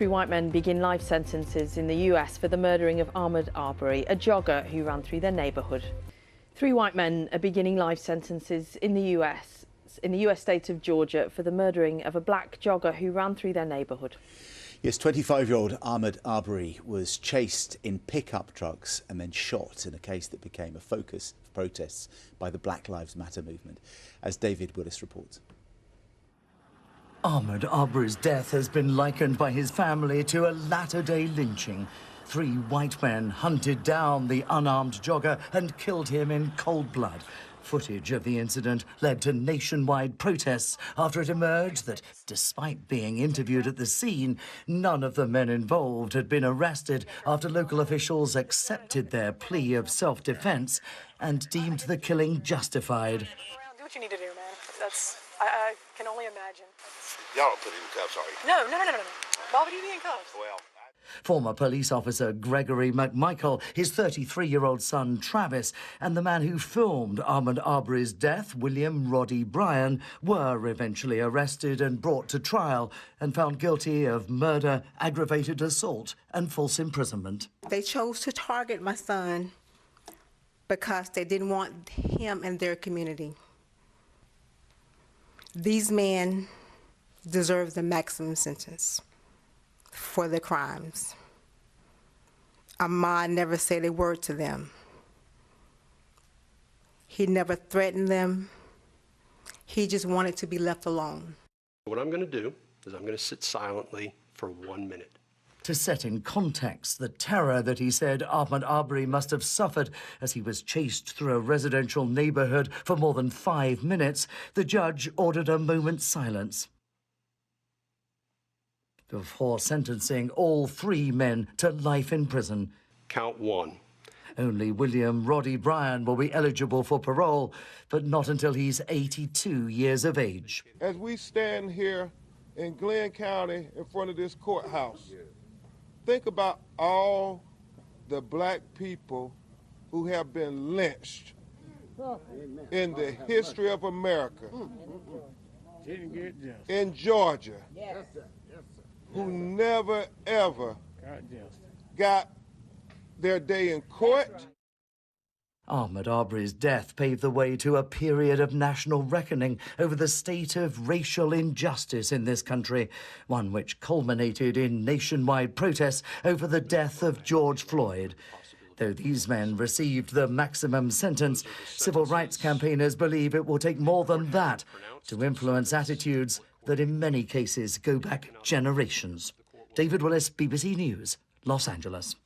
Three white men begin life sentences in the US for the murdering of Ahmaud Arbery, a jogger who ran through their neighbourhood. Three white men are beginning life sentences in the US state of Georgia for the murdering of a black jogger who ran through their neighbourhood. Yes, 25-year-old Ahmaud Arbery was chased in pickup trucks and then shot in a case that became a focus of protests by the Black Lives Matter movement, as David Willis reports. Ahmaud Arbery's death has been likened by his family to a latter-day lynching. Three white men hunted down the unarmed jogger and killed him in cold blood. Footage of the incident led to nationwide protests after it emerged that, despite being interviewed at the scene, none of the men involved had been arrested after local officials accepted their plea of self-defense and deemed the killing justified. Do what you need to do, man. I can only imagine. Y'all don't put him in cuffs, are you? No. Why would he be in cuffs? Well, Former police officer Gregory McMichael, his 33-year-old son Travis, and the man who filmed Ahmaud Arbery's death, William Roddy Bryan, were eventually arrested and brought to trial and found guilty of murder, aggravated assault and false imprisonment. They chose to target my son because they didn't want him in their community. These men deserve the maximum sentence for their crimes. Ahmaud never said a word to them. He never threatened them. He just wanted to be left alone. What I'm going to do is I'm going to sit silently for 1 minute. To set in context the terror that he said Ahmaud Arbery must have suffered as he was chased through a residential neighbourhood for more than 5 minutes, the judge ordered a moment's silence before sentencing all three men to life in prison. Count one. Only William Roddy Bryan will be eligible for parole, but not until he's 82 years of age. As we stand here in Glenn County in front of this courthouse, think about all the black people who have been lynched in the history of America, in Georgia, who never, ever got their day in court. Ahmaud Arbery's death paved the way to a period of national reckoning over the state of racial injustice in this country, one which culminated in nationwide protests over the death of George Floyd. Though these men received the maximum sentence, civil rights campaigners believe it will take more than that to influence attitudes that in many cases go back generations. David Willis, BBC News, Los Angeles.